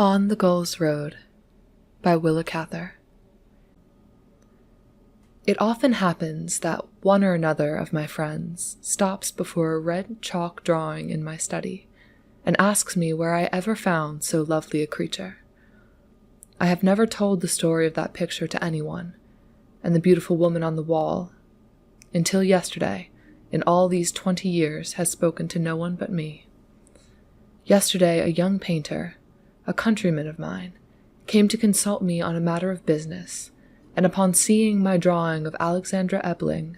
On the Gull's Road by Willa Cather. It often happens that one or another of my friends stops before a red chalk drawing in my study and asks me where I ever found so lovely a creature. I have never told the story of that picture to anyone, and the beautiful woman on the wall, until yesterday, in all these 20 years, has spoken to no one but me. Yesterday, a young painter, a countryman of mine, came to consult me on a matter of business, and upon seeing my drawing of Alexandra Ebling,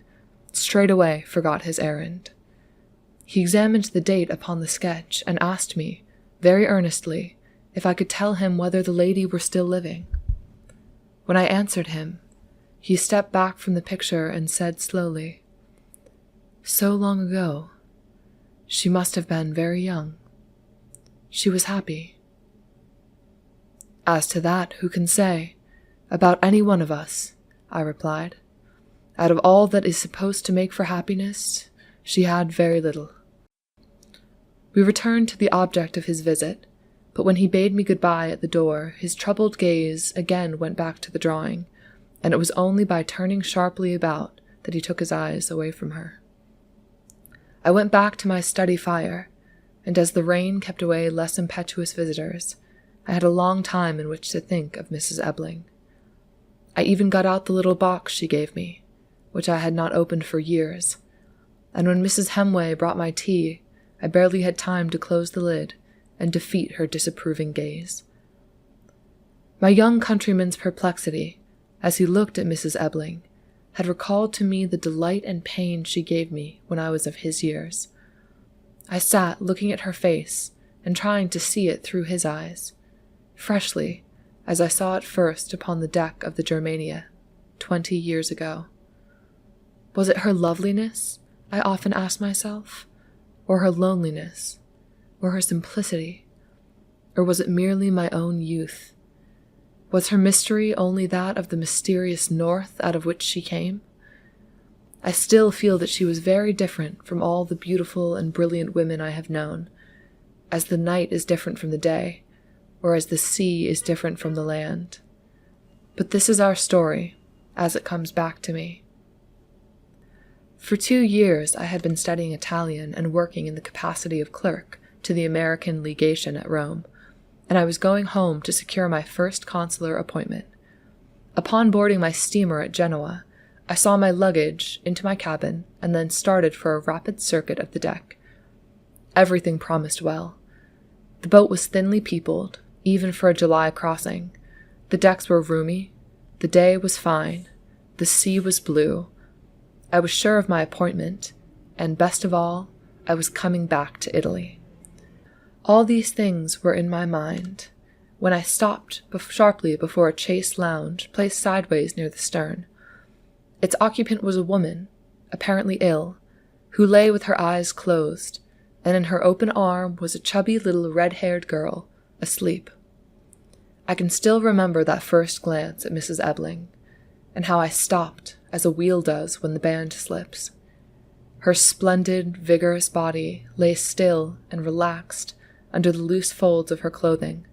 straightway forgot his errand. He examined the date upon the sketch and asked me, very earnestly, if I could tell him whether the lady were still living. When I answered him, he stepped back from the picture and said slowly, "So long ago. She must have been very young. She was happy." "As to that, who can say? About any one of us," I replied. "Out of all that is supposed to make for happiness, she had very little." We returned to the object of his visit, but when he bade me goodbye at the door, his troubled gaze again went back to the drawing, and it was only by turning sharply about that he took his eyes away from her. I went back to my study fire, and as the rain kept away less impetuous visitors, I had a long time in which to think of Mrs. Ebling. I even got out the little box she gave me, which I had not opened for years, and when Mrs. Hemway brought my tea, I barely had time to close the lid and defeat her disapproving gaze. My young countryman's perplexity, as he looked at Mrs. Ebling, had recalled to me the delight and pain she gave me when I was of his years. I sat looking at her face and trying to see it through his eyes, freshly, as I saw it first upon the deck of the Germania, 20 years ago. Was it her loveliness, I often asked myself, or her loneliness, or her simplicity, or was it merely my own youth? Was her mystery only that of the mysterious north out of which she came? I still feel that she was very different from all the beautiful and brilliant women I have known, as the night is different from the day, or as the sea is different from the land. But this is our story, as it comes back to me. For 2 years I had been studying Italian and working in the capacity of clerk to the American legation at Rome, and I was going home to secure my first consular appointment. Upon boarding my steamer at Genoa, I saw my luggage into my cabin and then started for a rapid circuit of the deck. Everything promised well. The boat was thinly peopled, even for a July crossing. The decks were roomy, the day was fine, the sea was blue. I was sure of my appointment, and best of all, I was coming back to Italy. All these things were in my mind when I stopped sharply before a chaise lounge placed sideways near the stern. Its occupant was a woman, apparently ill, who lay with her eyes closed, and in her open arm was a chubby little red-haired girl, asleep. I can still remember that first glance at Mrs. Ebling, and how I stopped as a wheel does when the band slips. Her splendid, vigorous body lay still and relaxed under the loose folds of her clothing.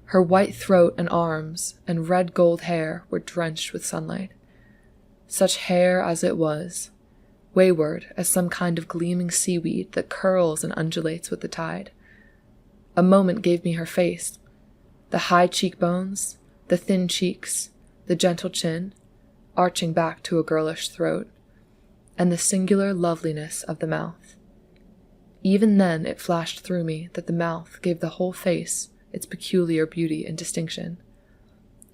Her white throat and arms and red gold hair were drenched with sunlight. Such hair as it was, wayward as some kind of gleaming seaweed that curls and undulates with the tide. A moment gave me her face, the high cheekbones, the thin cheeks, the gentle chin, arching back to a girlish throat, and the singular loveliness of the mouth. Even then it flashed through me that the mouth gave the whole face its peculiar beauty and distinction.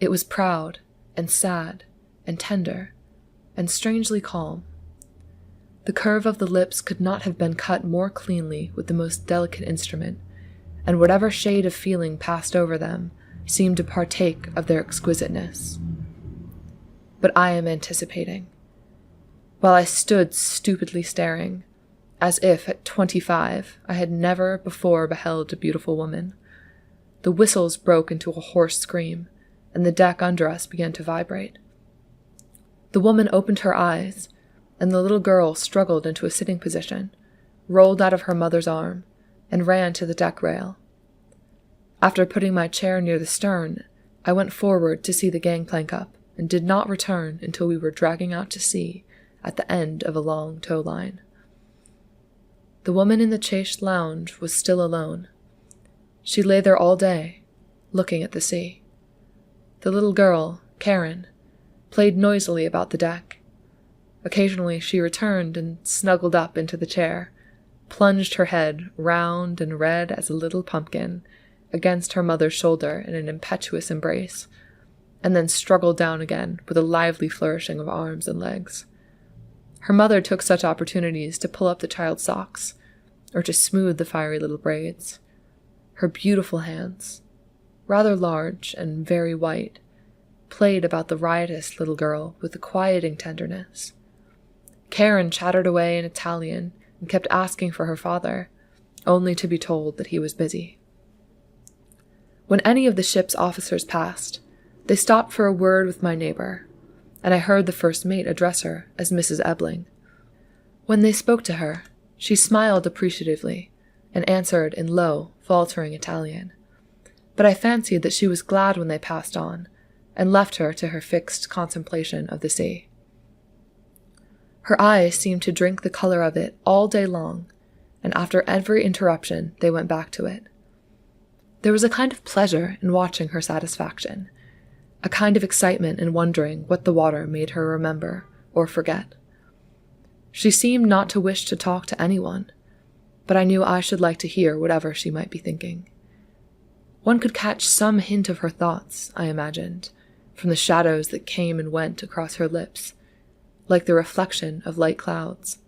It was proud and sad and tender and strangely calm. The curve of the lips could not have been cut more cleanly with the most delicate instrument, and whatever shade of feeling passed over them seemed to partake of their exquisiteness. But I am anticipating. While I stood stupidly staring, as if at 25 I had never before beheld a beautiful woman, the whistles broke into a hoarse scream, and the deck under us began to vibrate. The woman opened her eyes, and the little girl struggled into a sitting position, rolled out of her mother's arm, and ran to the deck rail. After putting my chair near the stern, I went forward to see the gangplank up and did not return until we were dragging out to sea at the end of a long tow line. The woman in the chaste lounge was still alone. She lay there all day, looking at the sea. The little girl, Karen, played noisily about the deck. Occasionally she returned and snuggled up into the chair, plunged her head, round and red as a little pumpkin, against her mother's shoulder in an impetuous embrace, and then struggled down again with a lively flourishing of arms and legs. Her mother took such opportunities to pull up the child's socks, or to smooth the fiery little braids. Her beautiful hands, rather large and very white, played about the riotous little girl with a quieting tenderness. Karen chattered away in Italian and kept asking for her father, only to be told that he was busy. When any of the ship's officers passed, they stopped for a word with my neighbor, and I heard the first mate address her as Mrs. Ebling. When they spoke to her, she smiled appreciatively and answered in low, faltering Italian, but I fancied that she was glad when they passed on, and left her to her fixed contemplation of the sea. Her eyes seemed to drink the color of it all day long, and after every interruption they went back to it. There was a kind of pleasure in watching her satisfaction, a kind of excitement in wondering what the water made her remember or forget. She seemed not to wish to talk to anyone, but I knew I should like to hear whatever she might be thinking. One could catch some hint of her thoughts, I imagined, from the shadows that came and went across her lips, like the reflection of light clouds.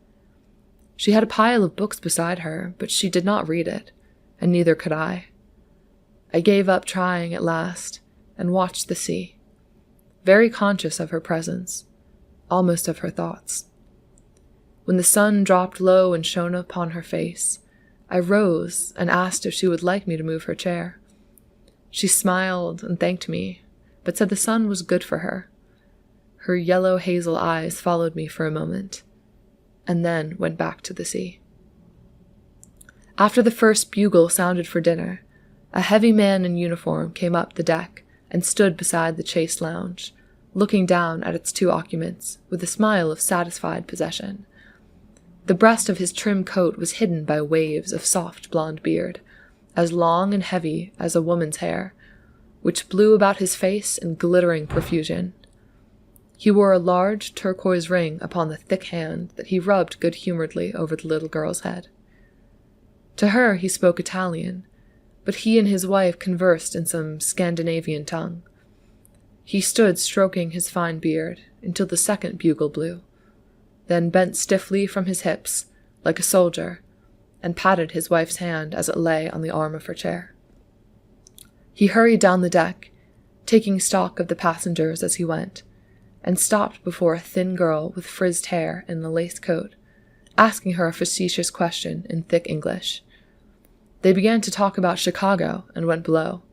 She had a pile of books beside her, but she did not read it, and neither could I. I gave up trying at last, and watched the sea, very conscious of her presence, almost of her thoughts. When the sun dropped low and shone upon her face, I rose and asked if she would like me to move her chair. She smiled and thanked me, but said the sun was good for her. Her yellow hazel eyes followed me for a moment, and then went back to the sea. After the first bugle sounded for dinner, a heavy man in uniform came up the deck and stood beside the chaste lounge, looking down at its two occupants with a smile of satisfied possession. The breast of his trim coat was hidden by waves of soft blonde beard, as long and heavy as a woman's hair, which blew about his face in glittering profusion. He wore a large turquoise ring upon the thick hand that he rubbed good-humoredly over the little girl's head. To her he spoke Italian, but he and his wife conversed in some Scandinavian tongue. He stood stroking his fine beard until the second bugle blew, then bent stiffly from his hips, like a soldier, and patted his wife's hand as it lay on the arm of her chair. He hurried down the deck, taking stock of the passengers as he went, and stopped before a thin girl with frizzed hair and a lace coat, asking her a facetious question in thick English. They began to talk about Chicago and went below.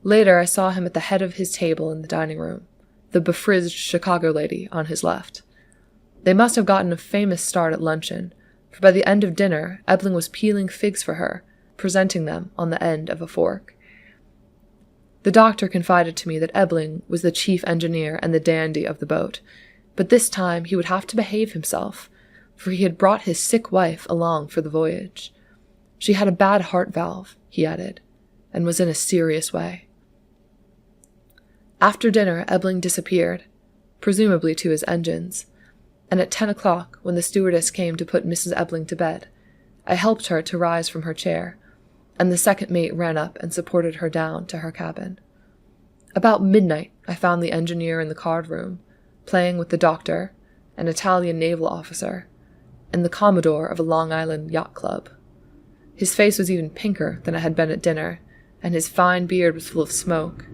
Later I saw him at the head of his table in the dining room, the befrizzed Chicago lady on his left. They must have gotten a famous start at luncheon, for by the end of dinner Ebling was peeling figs for her, presenting them on the end of a fork. The doctor confided to me that Ebling was the chief engineer and the dandy of the boat, but this time he would have to behave himself, for he had brought his sick wife along for the voyage. She had a bad heart valve, he added, and was in a serious way. After dinner, Ebling disappeared, presumably to his engines, and at 10 o'clock, when the stewardess came to put Mrs. Ebling to bed, I helped her to rise from her chair, and the second mate ran up and supported her down to her cabin. About midnight, I found the engineer in the card room, playing with the doctor, an Italian naval officer, and the commodore of a Long Island yacht club. His face was even pinker than it had been at dinner, and his fine beard was full of smoke.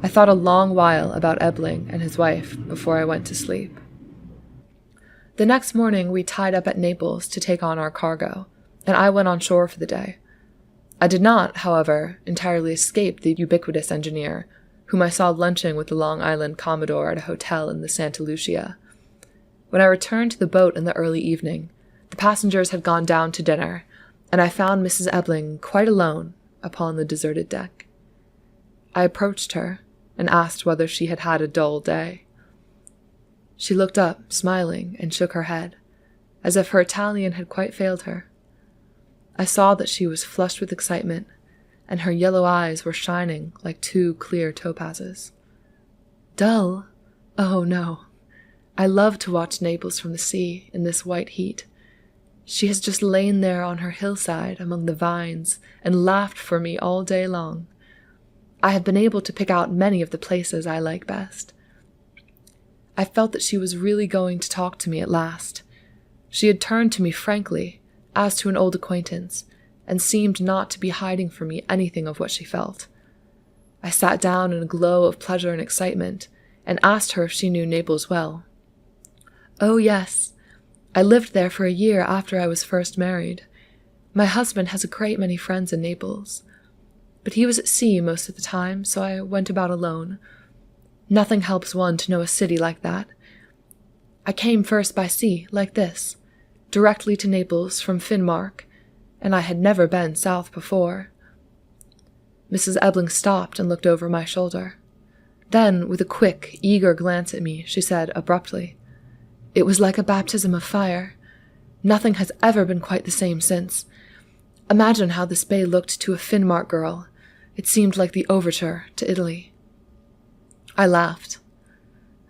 I thought a long while about Ebling and his wife before I went to sleep. The next morning we tied up at Naples to take on our cargo, and I went on shore for the day. I did not, however, entirely escape the ubiquitous engineer, whom I saw lunching with the Long Island Commodore at a hotel in the Santa Lucia. When I returned to the boat in the early evening, the passengers had gone down to dinner, and I found Mrs. Ebling quite alone upon the deserted deck. I approached her and asked whether she had had a dull day. She looked up, smiling, and shook her head, as if her Italian had quite failed her. I saw that she was flushed with excitement, and her yellow eyes were shining like two clear topazes. Dull? Oh, no. I love to watch Naples from the sea in this white heat. She has just lain there on her hillside among the vines and laughed for me all day long. I have been able to pick out many of the places I like best. I felt that she was really going to talk to me at last. She had turned to me frankly, as to an old acquaintance, and seemed not to be hiding from me anything of what she felt. I sat down in a glow of pleasure and excitement, and asked her if she knew Naples well. Oh, yes. I lived there for a year after I was first married. My husband has a great many friends in Naples. But he was at sea most of the time, so I went about alone. Nothing helps one to know a city like that. I came first by sea, like this, directly to Naples from Finnmark, and I had never been south before. Mrs. Ebling stopped and looked over my shoulder. Then, with a quick, eager glance at me, she said abruptly, "It was like a baptism of fire. Nothing has ever been quite the same since. Imagine how this bay looked to a Finnmark girl. It seemed like the overture to Italy." I laughed.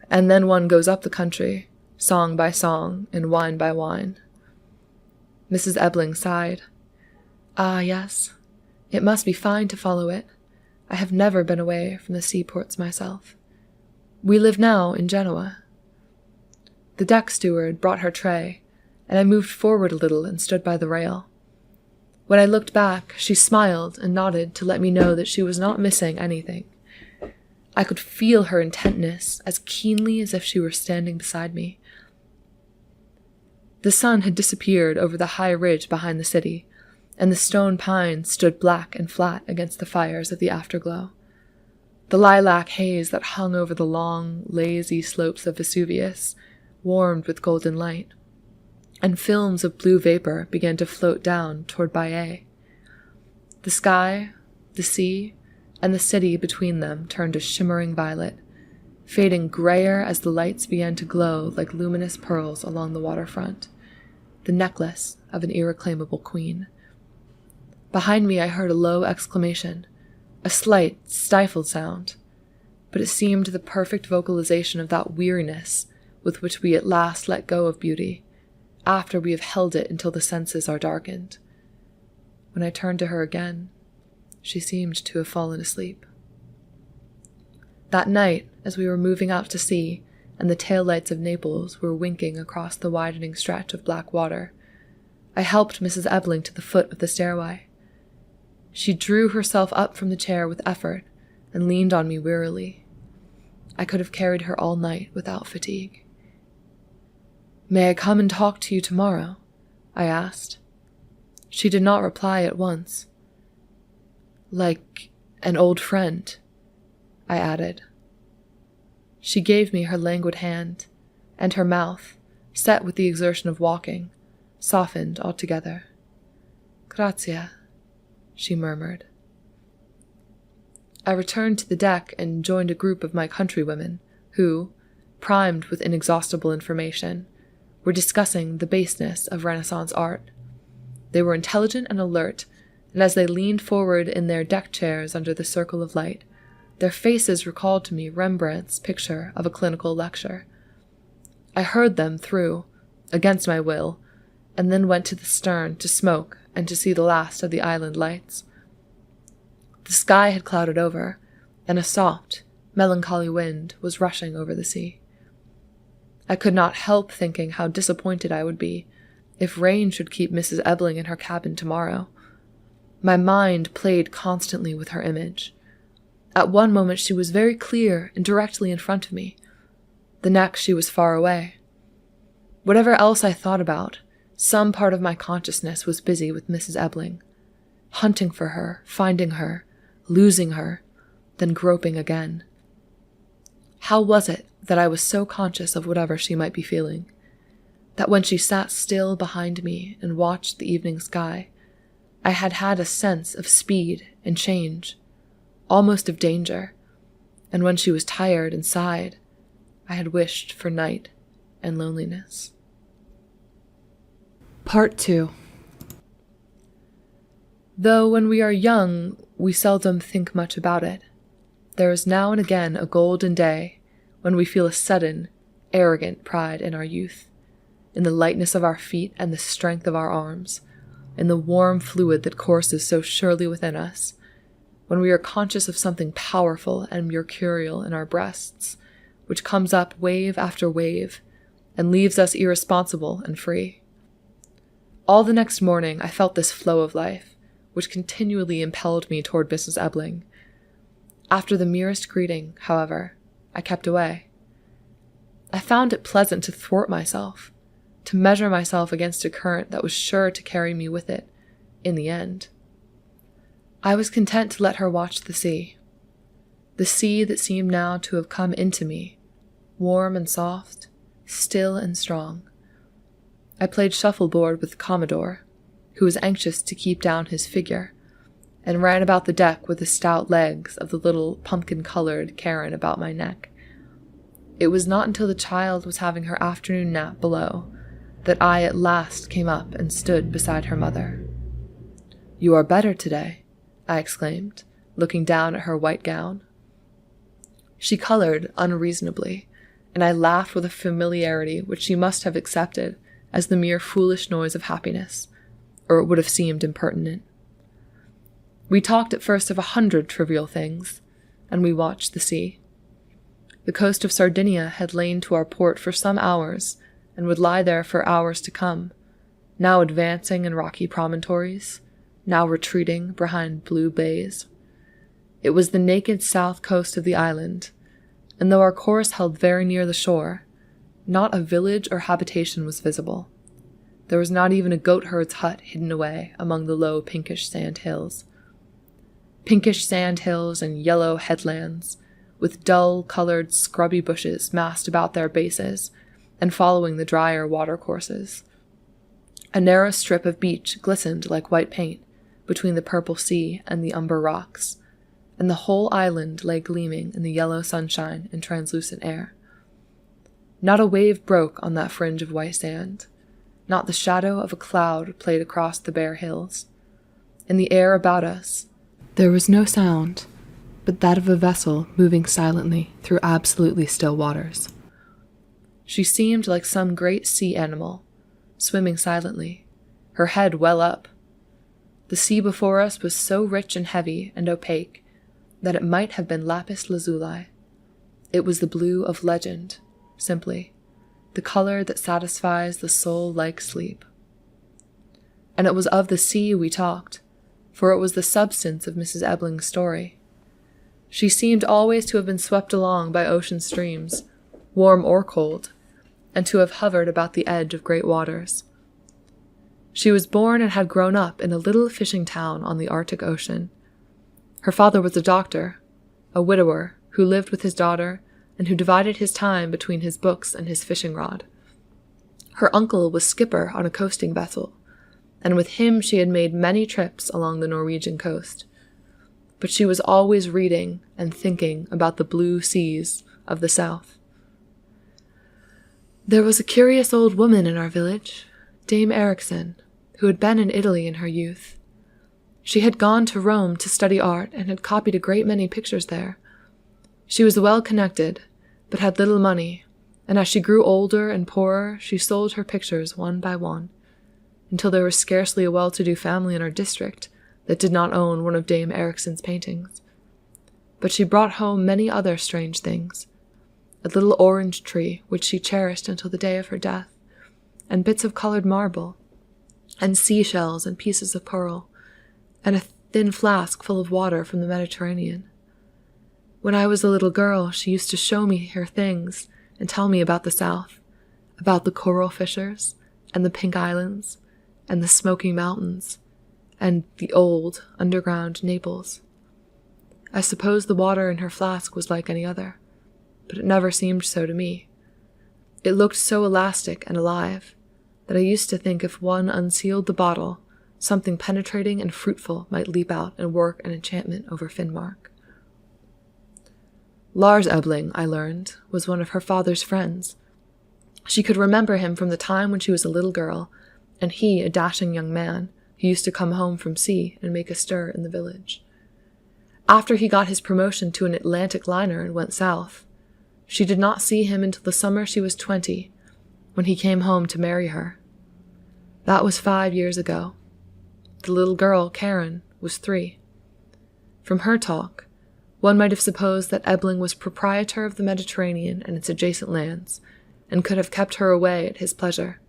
And then one goes up the country, song by song and wine by wine. Mrs. Ebling sighed. Ah, yes. It must be fine to follow it. I have never been away from the seaports myself. We live now in Genoa. The deck steward brought her tray, and I moved forward a little and stood by the rail. When I looked back, she smiled and nodded to let me know that she was not missing anything. I could feel her intentness as keenly as if she were standing beside me. The sun had disappeared over the high ridge behind the city, and the stone pines stood black and flat against the fires of the afterglow. The lilac haze that hung over the long, lazy slopes of Vesuvius warmed with golden light, and films of blue vapor began to float down toward Baiae. The sky, the sea, and the city between them turned a shimmering violet, fading grayer as the lights began to glow like luminous pearls along the waterfront, the necklace of an irreclaimable queen. Behind me I heard a low exclamation, a slight, stifled sound, but it seemed the perfect vocalization of that weariness with which we at last let go of beauty, after we have held it until the senses are darkened. When I turned to her again, she seemed to have fallen asleep. That night, as we were moving out to sea, and the tail lights of Naples were winking across the widening stretch of black water, I helped Mrs. Ebling to the foot of the stairway. She drew herself up from the chair with effort and leaned on me wearily. I could have carried her all night without fatigue. "May I come and talk to you tomorrow?" I asked. She did not reply at once. "Like an old friend," I added. She gave me her languid hand, and her mouth, set with the exertion of walking, softened altogether. "Grazie," she murmured. I returned to the deck and joined a group of my countrywomen who, primed with inexhaustible information, were discussing the baseness of Renaissance art. They were intelligent and alert, and as they leaned forward in their deck chairs under the circle of light, their faces recalled to me Rembrandt's picture of a clinical lecture. I heard them through, against my will, and then went to the stern to smoke and to see the last of the island lights. The sky had clouded over, and a soft, melancholy wind was rushing over the sea. I could not help thinking how disappointed I would be if rain should keep Mrs. Ebling in her cabin tomorrow. My mind played constantly with her image. At one moment she was very clear and directly in front of me. The next she was far away. Whatever else I thought about, some part of my consciousness was busy with Mrs. Ebling, hunting for her, finding her, losing her, then groping again. How was it that I was so conscious of whatever she might be feeling, that when she sat still behind me and watched the evening sky, I had had a sense of speed and change, almost of danger, and when she was tired and sighed, I had wished for night and loneliness. Part 2. Though when we are young, we seldom think much about it, there is now and again a golden day when we feel a sudden, arrogant pride in our youth, in the lightness of our feet and the strength of our arms, in the warm fluid that courses so surely within us, when we are conscious of something powerful and mercurial in our breasts, which comes up wave after wave and leaves us irresponsible and free. All the next morning I felt this flow of life, which continually impelled me toward Mrs. Ebling. After the merest greeting, however, I kept away. I found it pleasant to thwart myself, to measure myself against a current that was sure to carry me with it, in the end. I was content to let her watch the sea that seemed now to have come into me, warm and soft, still and strong. I played shuffleboard with Commodore, who was anxious to keep down his figure, and ran about the deck with the stout legs of the little pumpkin-colored Karen about my neck. It was not until the child was having her afternoon nap below that I at last came up and stood beside her mother. "You are better today," I exclaimed, looking down at her white gown. She colored unreasonably, and I laughed with a familiarity which she must have accepted as the mere foolish noise of happiness, or it would have seemed impertinent. We talked at first of 100 trivial things, and we watched the sea. The coast of Sardinia had lain to our port for some hours, and would lie there for hours to come, now advancing in rocky promontories, now retreating behind blue bays. It was the naked south coast of the island, and though our course held very near the shore, not a village or habitation was visible. There was not even a goatherd's hut hidden away among the low pinkish sand hills. Pinkish sand hills and yellow headlands, with dull-colored scrubby bushes massed about their bases and following the drier watercourses. A narrow strip of beach glistened like white paint between the purple sea and the umber rocks, and the whole island lay gleaming in the yellow sunshine and translucent air. Not a wave broke on that fringe of white sand. Not the shadow of a cloud played across the bare hills. In the air about us, there was no sound but that of a vessel moving silently through absolutely still waters. She seemed like some great sea animal, swimming silently, her head well up. The sea before us was so rich and heavy and opaque that it might have been lapis lazuli. It was the blue of legend, simply, the color that satisfies the soul like sleep. And it was of the sea we talked, for it was the substance of Mrs. Ebling's story. She seemed always to have been swept along by ocean streams, warm or cold, and to have hovered about the edge of great waters. She was born and had grown up in a little fishing town on the Arctic Ocean. Her father was a doctor, a widower, who lived with his daughter and who divided his time between his books and his fishing rod. Her uncle was skipper on a coasting vessel, and with him she had made many trips along the Norwegian coast. But she was always reading and thinking about the blue seas of the south. There was a curious old woman in our village, Dame Erikson, who had been in Italy in her youth. She had gone to Rome to study art and had copied a great many pictures there. She was well connected, but had little money, and as she grew older and poorer, she sold her pictures one by one, until there was scarcely a well-to-do family in our district that did not own one of Dame Erikson's paintings. But she brought home many other strange things, a little orange tree which she cherished until the day of her death, and bits of colored marble, and seashells and pieces of pearl, and a thin flask full of water from the Mediterranean. When I was a little girl, she used to show me her things and tell me about the South, about the coral fissures, and the pink islands, and the smoky mountains, and the old, underground Naples. I suppose the water in her flask was like any other, but it never seemed so to me. It looked so elastic and alive that I used to think if one unsealed the bottle, something penetrating and fruitful might leap out and work an enchantment over Finnmark. Lars Ebling, I learned, was one of her father's friends. She could remember him from the time when she was a little girl, and he, a dashing young man, who used to come home from sea and make a stir in the village. After he got his promotion to an Atlantic liner and went south, she did not see him until the summer she was 20, when he came home to marry her. That was 5 years ago. The little girl, Karen, was 3. From her talk, one might have supposed that Ebling was proprietor of the Mediterranean and its adjacent lands, and could have kept her away at his pleasure.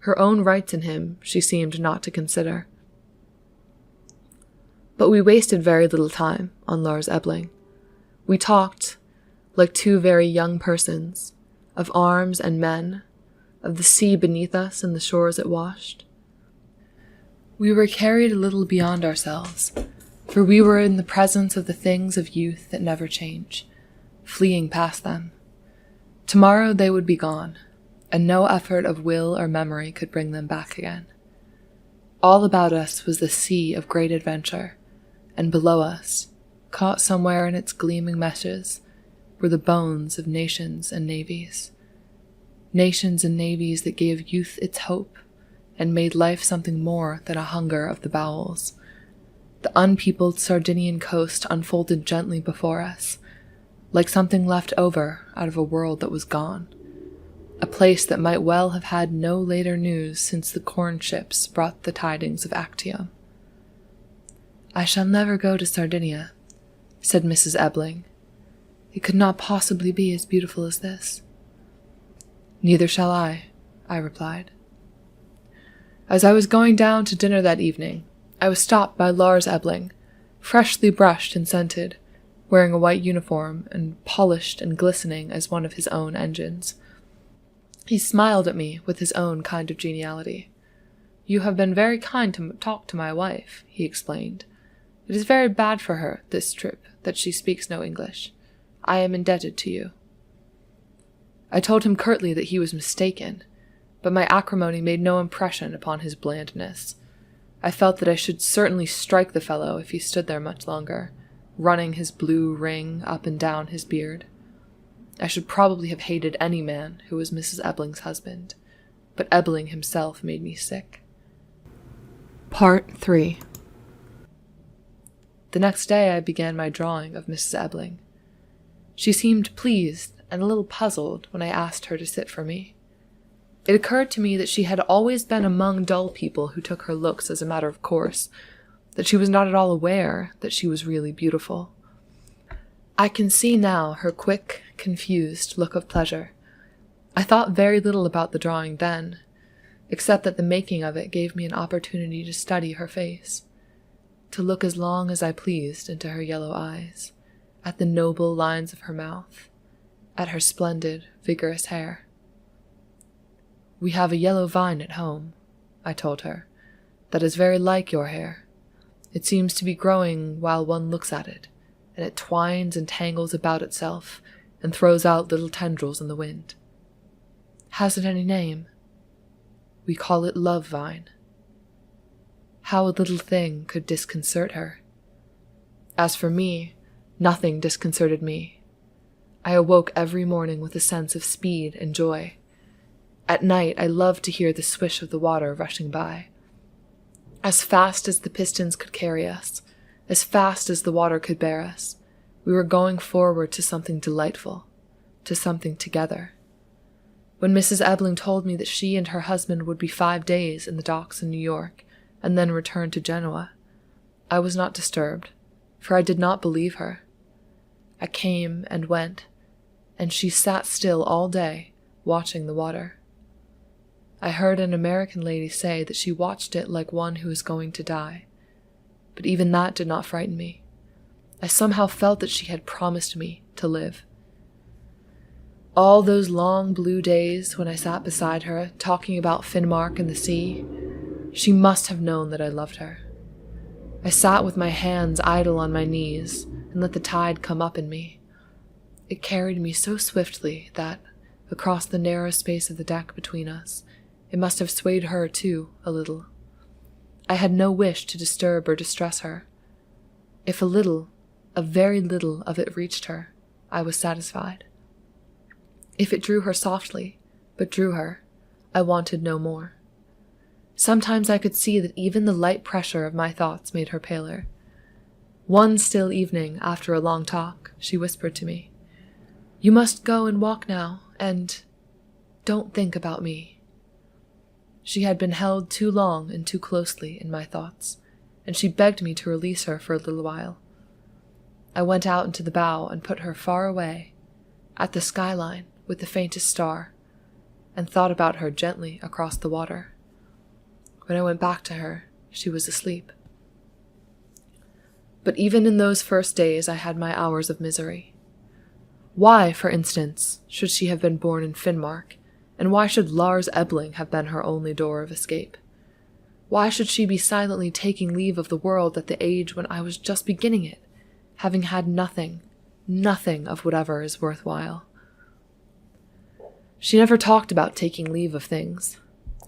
Her own rights in him she seemed not to consider. But we wasted very little time on Lars Ebling. We talked, like two very young persons, of arms and men, of the sea beneath us and the shores it washed. We were carried a little beyond ourselves, for we were in the presence of the things of youth that never change, fleeing past them. Tomorrow they would be gone, and no effort of will or memory could bring them back again. All about us was the sea of great adventure, and below us, caught somewhere in its gleaming meshes, were the bones of nations and navies. Nations and navies that gave youth its hope, and made life something more than a hunger of the bowels. The unpeopled Sardinian coast unfolded gently before us, like something left over out of a world that was gone, a place that might well have had no later news since the corn ships brought the tidings of Actium. "I shall never go to Sardinia," said Mrs. Ebling. "It could not possibly be as beautiful as this." "Neither shall I replied. As I was going down to dinner that evening, I was stopped by Lars Ebling, freshly brushed and scented, wearing a white uniform and polished and glistening as one of his own engines. He smiled at me with his own kind of geniality. "You have been very kind to talk to my wife," he explained. "It is very bad for her, this trip, that she speaks no English. I am indebted to you." I told him curtly that he was mistaken, but my acrimony made no impression upon his blandness. I felt that I should certainly strike the fellow if he stood there much longer, running his blue ring up and down his beard. I should probably have hated any man who was Mrs. Ebling's husband, but Ebling himself made me sick. Part 3. The next day I began my drawing of Mrs. Ebling. She seemed pleased and a little puzzled when I asked her to sit for me. It occurred to me that she had always been among dull people who took her looks as a matter of course, that she was not at all aware that she was really beautiful. I can see now her quick, confused look of pleasure. I thought very little about the drawing then, except that the making of it gave me an opportunity to study her face, to look as long as I pleased into her yellow eyes, at the noble lines of her mouth, at her splendid, vigorous hair. "We have a yellow vine at home," I told her, "that is very like your hair. It seems to be growing while one looks at it, and it twines and tangles about itself and throws out little tendrils in the wind. Has it any name? We call it love vine." How a little thing could disconcert her. As for me, nothing disconcerted me. I awoke every morning with a sense of speed and joy. At night I loved to hear the swish of the water rushing by. As fast as the pistons could carry us, as fast as the water could bear us, we were going forward to something delightful, to something together. When Mrs. Ebling told me that she and her husband would be 5 days in the docks in New York, and then return to Genoa, I was not disturbed, for I did not believe her. I came and went, and she sat still all day, watching the water. I heard an American lady say that she watched it like one who is going to die, but even that did not frighten me. I somehow felt that she had promised me to live. All those long blue days when I sat beside her, talking about Finnmark and the sea, she must have known that I loved her. I sat with my hands idle on my knees and let the tide come up in me. It carried me so swiftly that, across the narrow space of the deck between us, it must have swayed her, too, a little. I had no wish to disturb or distress her. If a very little of it reached her, I was satisfied. If it drew her softly, but drew her, I wanted no more. Sometimes I could see that even the light pressure of my thoughts made her paler. One still evening, after a long talk, she whispered to me, "You must go and walk now, and don't think about me." She had been held too long and too closely in my thoughts, and she begged me to release her for a little while. I went out into the bow and put her far away, at the skyline with the faintest star, and thought about her gently across the water. When I went back to her, she was asleep. But even in those first days I had my hours of misery. Why, for instance, should she have been born in Finnmark, and why should Lars Ebling have been her only door of escape? Why should she be silently taking leave of the world at the age when I was just beginning it, having had nothing of whatever is worthwhile? She never talked about taking leave of things,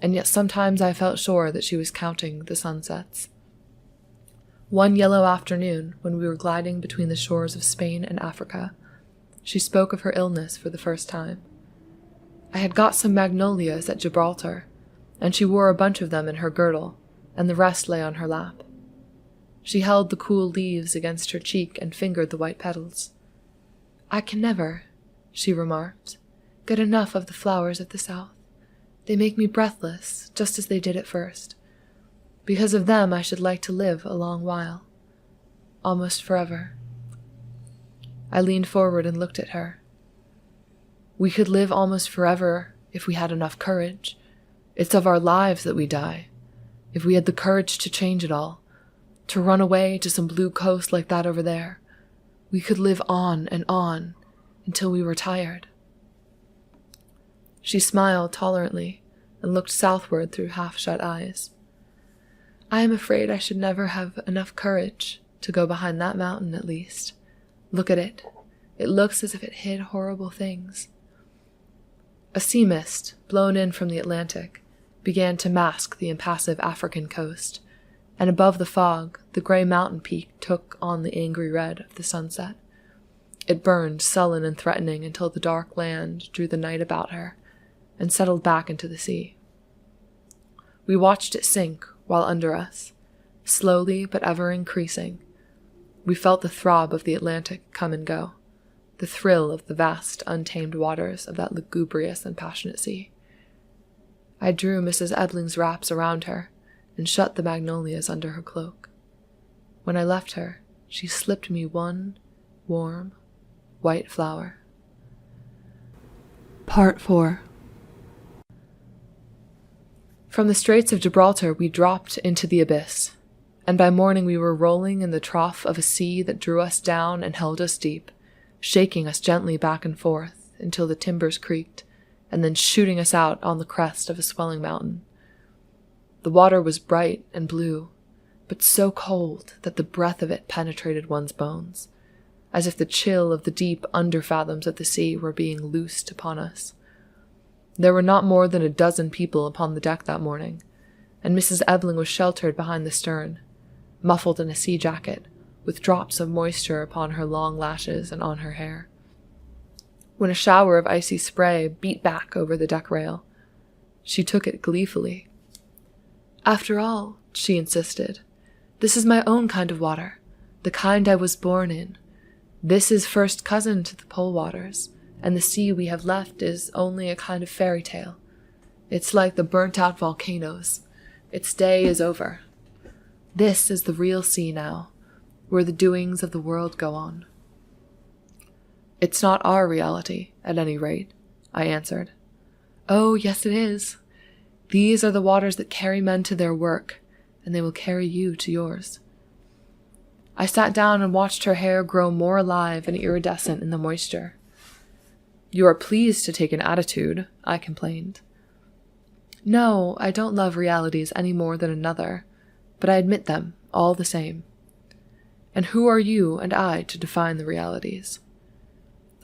and yet sometimes I felt sure that she was counting the sunsets. One yellow afternoon, when we were gliding between the shores of Spain and Africa, she spoke of her illness for the first time. I had got some magnolias at Gibraltar, and she wore a bunch of them in her girdle, and the rest lay on her lap. She held the cool leaves against her cheek and fingered the white petals. "I can never," she remarked, "get enough of the flowers of the south. They make me breathless, just as they did at first. Because of them I should like to live a long while. Almost forever." I leaned forward and looked at her. We could live almost forever if we had enough courage. It's of our lives that we die. If we had the courage to change it all, to run away to some blue coast like that over there, we could live on and on until we were tired. She smiled tolerantly and looked southward through half-shut eyes. "I am afraid I should never have enough courage to go behind that mountain, at least. Look at it. It looks as if it hid horrible things." A sea mist, blown in from the Atlantic, began to mask the impassive African coast, and above the fog, the gray mountain peak took on the angry red of the sunset. It burned sullen and threatening until the dark land drew the night about her and settled back into the sea. We watched it sink while under us, slowly but ever increasing. We felt the throb of the Atlantic come and go, the thrill of the vast, untamed waters of that lugubrious and passionate sea. I drew Mrs. Ebling's wraps around her and shut the magnolias under her cloak. When I left her, she slipped me one warm, white flower. Part 4. From the Straits of Gibraltar we dropped into the abyss, and by morning we were rolling in the trough of a sea that drew us down and held us deep, shaking us gently back and forth until the timbers creaked, and then shooting us out on the crest of a swelling mountain. The water was bright and blue, but so cold that the breath of it penetrated one's bones, as if the chill of the deep underfathoms of the sea were being loosed upon us. There were not more than a dozen people upon the deck that morning, and Mrs. Ebling was sheltered behind the stern, muffled in a sea jacket, with drops of moisture upon her long lashes and on her hair. When a shower of icy spray beat back over the deck rail, she took it gleefully. "After all," she insisted, "this is my own kind of water, the kind I was born in. This is first cousin to the pole waters, and the sea we have left is only a kind of fairy tale. It's like the burnt-out volcanoes. Its day is over. This is the real sea now, where the doings of the world go on." "It's not our reality, at any rate," I answered. "Oh, yes it is. These are the waters that carry men to their work, and they will carry you to yours." I sat down and watched her hair grow more alive and iridescent in the moisture. "You are pleased to take an attitude," I complained. "No, I don't love realities any more than another, but I admit them, all the same. And who are you and I to define the realities?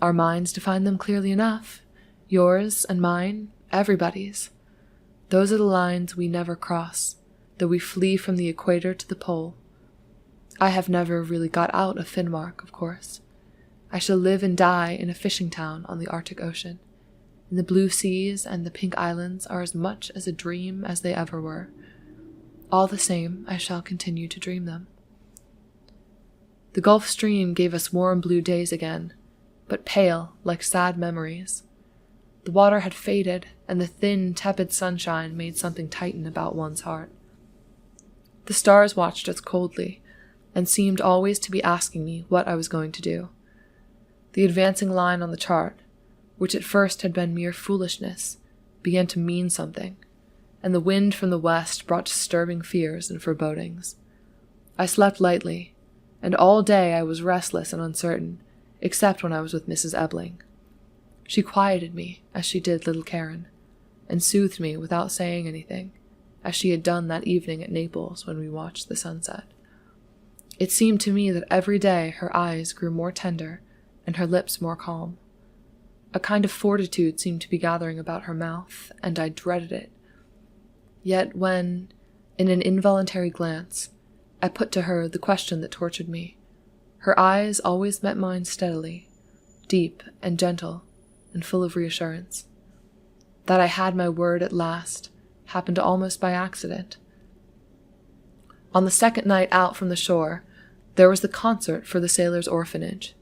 Our minds define them clearly enough. Yours and mine, everybody's. Those are the lines we never cross, though we flee from the equator to the pole. I have never really got out of Finnmark, of course. I shall live and die in a fishing town on the Arctic Ocean, and the blue seas and the pink islands are as much as a dream as they ever were. All the same, I shall continue to dream them. The Gulf Stream gave us warm blue days again, but pale, like sad memories. The water had faded, and the thin, tepid sunshine made something tighten about one's heart. The stars watched us coldly, and seemed always to be asking me what I was going to do. The advancing line on the chart, which at first had been mere foolishness, began to mean something, and the wind from the west brought disturbing fears and forebodings. I slept lightly, and all day I was restless and uncertain, except when I was with Mrs. Ebling. She quieted me, as she did little Karen, and soothed me without saying anything, as she had done that evening at Naples when we watched the sunset. It seemed to me that every day her eyes grew more tender and her lips more calm. A kind of fortitude seemed to be gathering about her mouth, and I dreaded it. Yet when, in an involuntary glance, I put to her the question that tortured me, her eyes always met mine steadily, deep and gentle and full of reassurance. That I had my word at last happened almost by accident. On the second night out from the shore, there was the concert for the sailors' orphanage,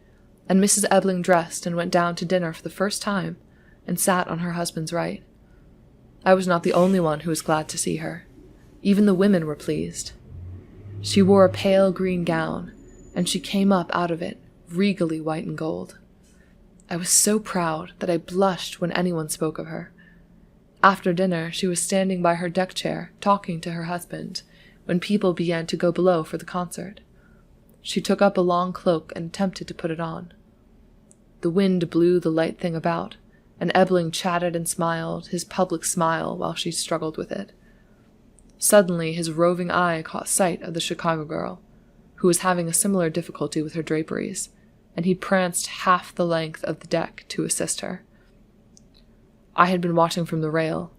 and Mrs. Ebling dressed and went down to dinner for the first time and sat on her husband's right. I was not the only one who was glad to see her. Even the women were pleased. She wore a pale green gown, and she came up out of it, regally white and gold. I was so proud that I blushed when anyone spoke of her. After dinner, she was standing by her deck chair, talking to her husband, when people began to go below for the concert. She took up a long cloak and attempted to put it on. The wind blew the light thing about, and Ebling chatted and smiled, his public smile, while she struggled with it. Suddenly his roving eye caught sight of the Chicago girl, who was having a similar difficulty with her draperies, and he pranced half the length of the deck to assist her. I had been watching from the rail,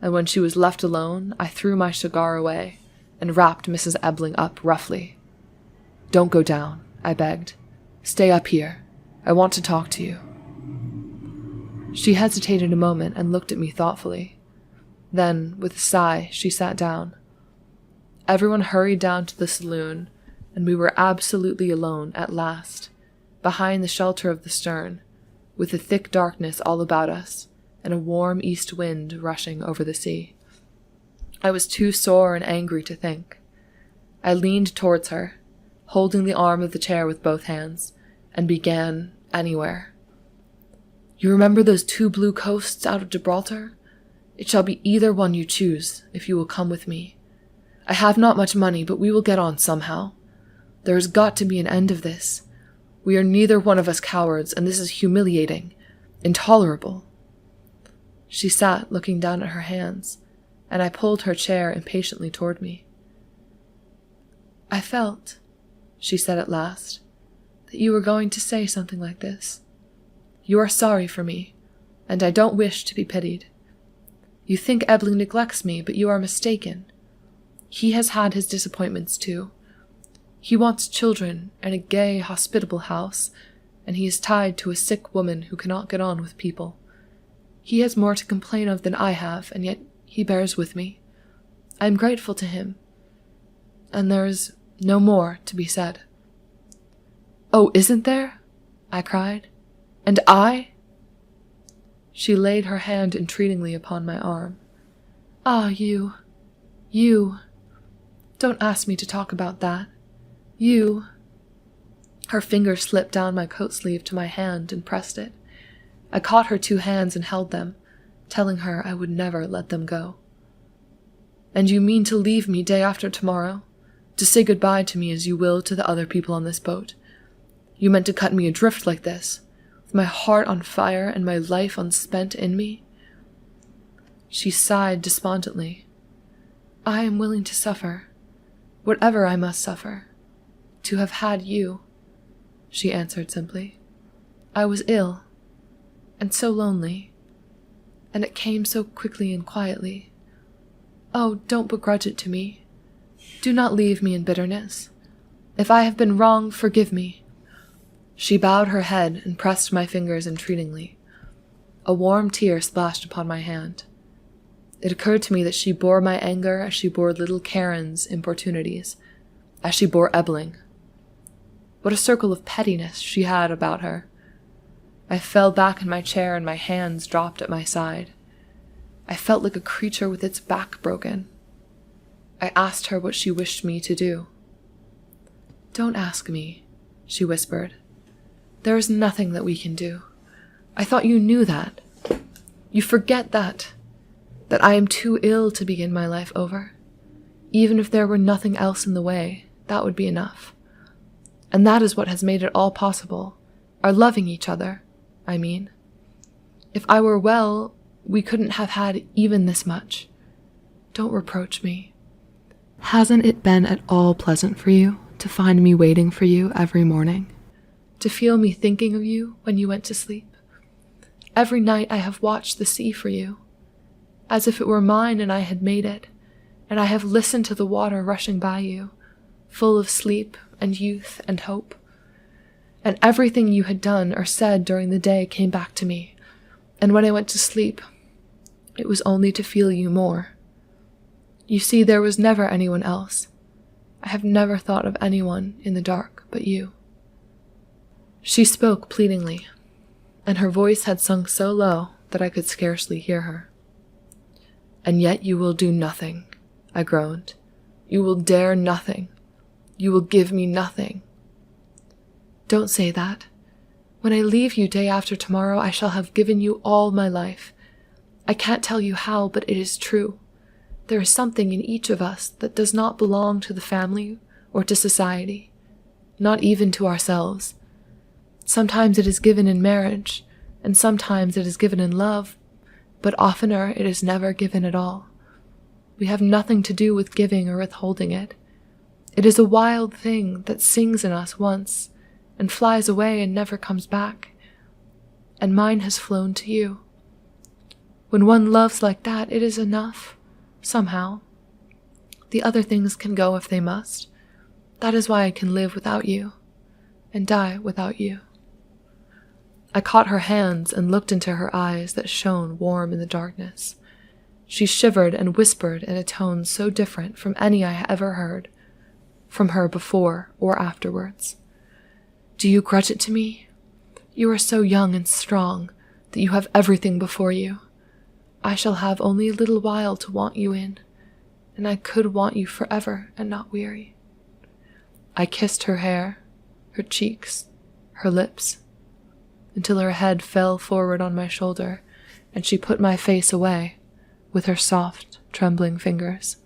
and when she was left alone, I threw my cigar away and wrapped Mrs. Ebling up roughly. "Don't go down," I begged. "Stay up here. I want to talk to you." She hesitated a moment and looked at me thoughtfully. Then, with a sigh, she sat down. Everyone hurried down to the saloon, and we were absolutely alone at last, behind the shelter of the stern, with the thick darkness all about us, and a warm east wind rushing over the sea. I was too sore and angry to think. I leaned towards her, holding the arm of the chair with both hands, and began anywhere. "You remember those 2 blue coasts out of Gibraltar? It shall be either one you choose, if you will come with me. I have not much money, but we will get on somehow. There has got to be an end of this. We are neither one of us cowards, and this is humiliating, intolerable." She sat looking down at her hands, and I pulled her chair impatiently toward me. "I felt," she said at last, "that you were going to say something like this. You are sorry for me, and I don't wish to be pitied. You think Ebling neglects me, but you are mistaken. He has had his disappointments too. He wants children and a gay, hospitable house, and he is tied to a sick woman who cannot get on with people. He has more to complain of than I have, and yet he bears with me. I am grateful to him, and there is no more to be said." "Oh, isn't there?" I cried. "And I?" She laid her hand entreatingly upon my arm. "Ah, you. Don't ask me to talk about that. You." Her fingers slipped down my coat sleeve to my hand and pressed it. I caught her 2 hands and held them, telling her I would never let them go. "And you mean to leave me day after tomorrow? To say goodbye to me as you will to the other people on this boat? You meant to cut me adrift like this, with my heart on fire and my life unspent in me?" She sighed despondently. "I am willing to suffer, whatever I must suffer, to have had you," she answered simply. "I was ill, and so lonely, and it came so quickly and quietly. Oh, don't begrudge it to me. Do not leave me in bitterness. If I have been wrong, forgive me." She bowed her head and pressed my fingers entreatingly. A warm tear splashed upon my hand. It occurred to me that she bore my anger as she bore little Karen's importunities, as she bore Ebeling. What a circle of pettiness she had about her. I fell back in my chair and my hands dropped at my side. I felt like a creature with its back broken. I asked her what she wished me to do. "Don't ask me," she whispered. "There is nothing that we can do. I thought you knew that. You forget that I am too ill to begin my life over. Even if there were nothing else in the way, that would be enough. And that is what has made it all possible, our loving each other, I mean. If I were well, we couldn't have had even this much. Don't reproach me. Hasn't it been at all pleasant for you to find me waiting for you every morning? To feel me thinking of you when you went to sleep? Every night I have watched the sea for you, as if it were mine and I had made it, and I have listened to the water rushing by you, full of sleep and youth and hope. And everything you had done or said during the day came back to me, and when I went to sleep, it was only to feel you more. You see, there was never anyone else. I have never thought of anyone in the dark but you." She spoke pleadingly, and her voice had sunk so low that I could scarcely hear her. "And yet you will do nothing," I groaned. "You will dare nothing. You will give me nothing." "Don't say that. When I leave you day after tomorrow, I shall have given you all my life. I can't tell you how, but it is true. There is something in each of us that does not belong to the family or to society, not even to ourselves. Sometimes it is given in marriage, and sometimes it is given in love, but oftener it is never given at all. We have nothing to do with giving or withholding it. It is a wild thing that sings in us once and flies away and never comes back. And mine has flown to you. When one loves like that, it is enough, somehow. The other things can go if they must. That is why I can live without you and die without you." I caught her hands and looked into her eyes that shone warm in the darkness. She shivered and whispered in a tone so different from any I ever heard, from her before or afterwards. "Do you grudge it to me? You are so young and strong that you have everything before you. I shall have only a little while to want you in, and I could want you forever and not weary." I kissed her hair, her cheeks, her lips, until her head fell forward on my shoulder, and she put my face away with her soft, trembling fingers.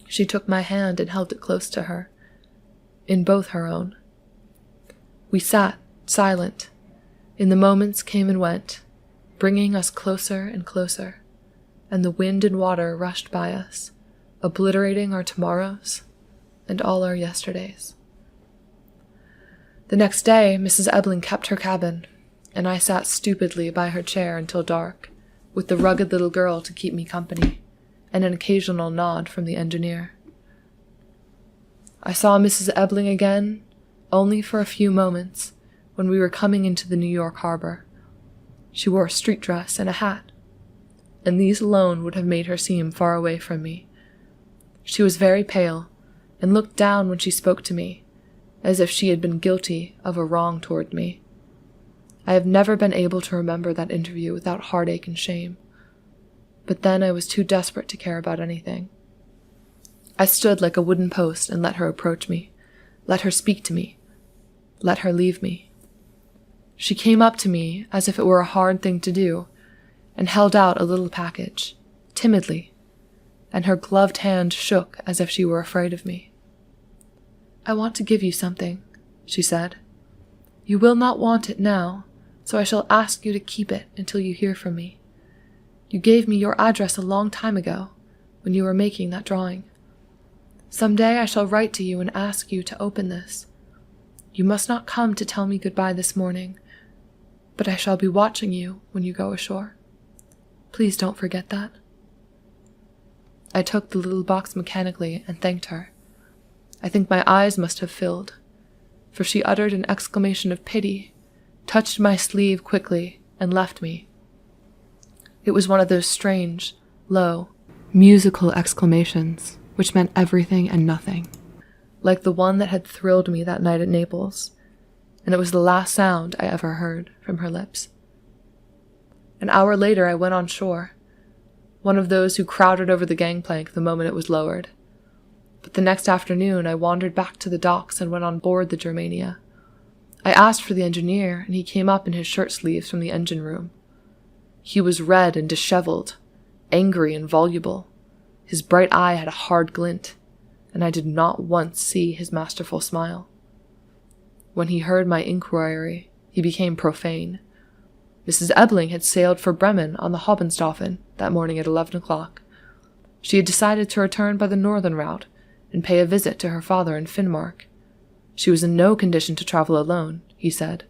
She took my hand and held it close to her, in both her own. We sat, silent, and the moments came and went, bringing us closer and closer, and the wind and water rushed by us, obliterating our tomorrows and all our yesterdays. The next day, Mrs. Ebeling kept her cabin, and I sat stupidly by her chair until dark, with the rugged little girl to keep me company, and an occasional nod from the engineer. I saw Mrs. Ebeling again only for a few moments when we were coming into the New York harbor. She wore a street dress and a hat, and these alone would have made her seem far away from me. She was very pale, and looked down when she spoke to me, as if she had been guilty of a wrong toward me. I have never been able to remember that interview without heartache and shame, but then I was too desperate to care about anything. I stood like a wooden post and let her approach me, let her speak to me, let her leave me. She came up to me as if it were a hard thing to do, and held out a little package, timidly, and her gloved hand shook as if she were afraid of me. "I want to give you something," she said. "You will not want it now, so I shall ask you to keep it until you hear from me. You gave me your address a long time ago, when you were making that drawing. Some day I shall write to you and ask you to open this. You must not come to tell me goodbye this morning, but I shall be watching you when you go ashore. Please don't forget that." I took the little box mechanically and thanked her. I think my eyes must have filled, for she uttered an exclamation of pity, touched my sleeve quickly, and left me. It was one of those strange, low, musical exclamations which meant everything and nothing, like the one that had thrilled me that night at Naples, and it was the last sound I ever heard from her lips. An hour later I went on shore, one of those who crowded over the gangplank the moment it was lowered. But the next afternoon I wandered back to the docks and went on board the Germania. I asked for the engineer, and he came up in his shirt sleeves from the engine room. He was red and disheveled, angry and voluble. His bright eye had a hard glint, and I did not once see his masterful smile. When he heard my inquiry, he became profane. Mrs. Ebeling had sailed for Bremen on the Hobenstaufen that morning at 11 o'clock. She had decided to return by the northern route and pay a visit to her father in Finnmark. She was in no condition to travel alone, he said.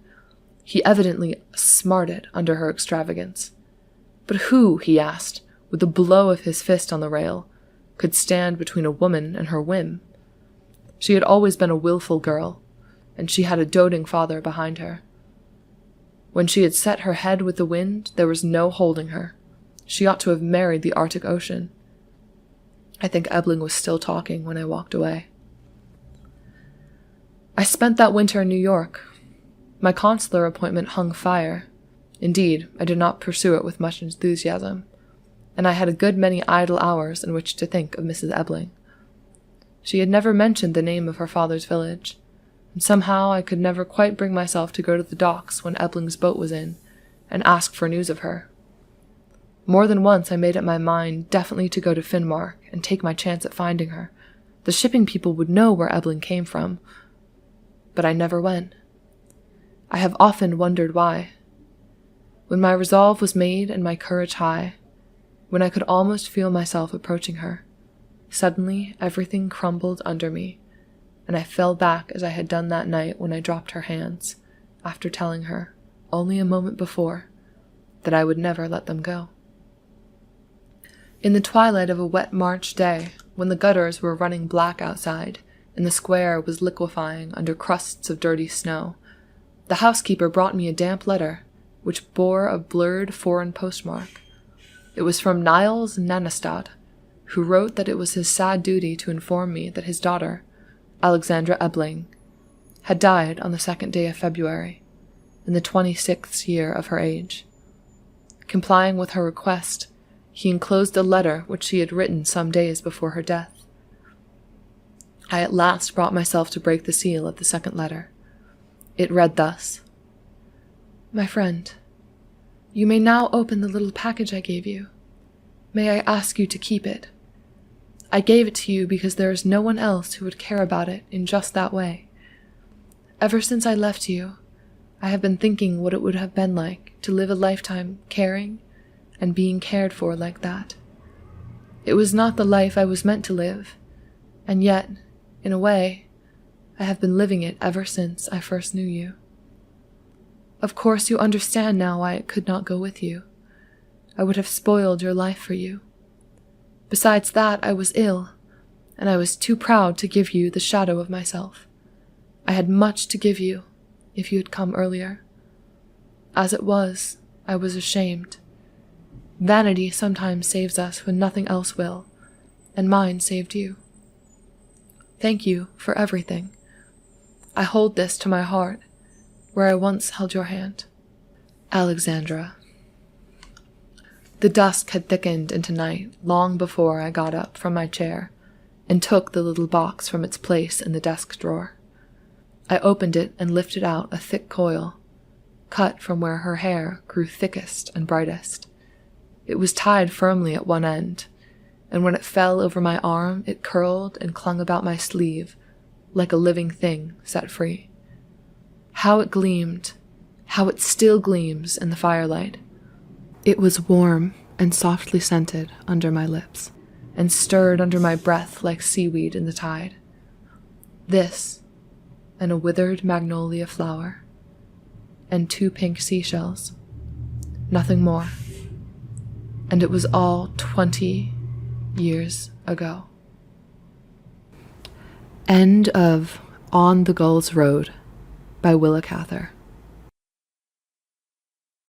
He evidently smarted under her extravagance. But who, he asked, with a blow of his fist on the rail, could stand between a woman and her whim? She had always been a willful girl, and she had a doting father behind her. When she had set her head with the wind, there was no holding her. She ought to have married the Arctic Ocean. I think Ebeling was still talking when I walked away. I spent that winter in New York. My consular appointment hung fire. Indeed, I did not pursue it with much enthusiasm, and I had a good many idle hours in which to think of Mrs. Ebeling. She had never mentioned the name of her father's village, and somehow I could never quite bring myself to go to the docks when Ebeling's boat was in, and ask for news of her. More than once I made up my mind definitely to go to Finnmark and take my chance at finding her. The shipping people would know where Ebeling came from. But I never went. I have often wondered why. When my resolve was made and my courage high, when I could almost feel myself approaching her, suddenly everything crumbled under me, and I fell back as I had done that night when I dropped her hands, after telling her, only a moment before, that I would never let them go. In the twilight of a wet March day, when the gutters were running black outside, and the square was liquefying under crusts of dirty snow, the housekeeper brought me a damp letter, which bore a blurred foreign postmark. It was from Niles Nanestad, who wrote that it was his sad duty to inform me that his daughter, Alexandra Ebeling, had died on the 2nd day of February, in the 26th year of her age. Complying with her request, he enclosed a letter which she had written some days before her death. I at last brought myself to break the seal of the second letter. It read thus: My friend, you may now open the little package I gave you. May I ask you to keep it? I gave it to you because there is no one else who would care about it in just that way. Ever since I left you, I have been thinking what it would have been like to live a lifetime caring and being cared for like that. It was not the life I was meant to live, and yet, in a way, I have been living it ever since I first knew you. Of course you understand now why I could not go with you. I would have spoiled your life for you. Besides that, I was ill, and I was too proud to give you the shadow of myself. I had much to give you, if you had come earlier. As it was, I was ashamed. Vanity sometimes saves us when nothing else will, and mine saved you. Thank you for everything. I hold this to my heart, where I once held your hand. Alexandra. The dusk had thickened into night long before I got up from my chair and took the little box from its place in the desk drawer. I opened it and lifted out a thick coil, cut from where her hair grew thickest and brightest. It was tied firmly at one end, and when it fell over my arm, it curled and clung about my sleeve like a living thing set free. How it gleamed, how it still gleams in the firelight. It was warm and softly scented under my lips, and stirred under my breath like seaweed in the tide. This, and a withered magnolia flower, and 2 pink seashells. Nothing more. And it was all 20 years ago. End of On the Gull's Road by Willa Cather.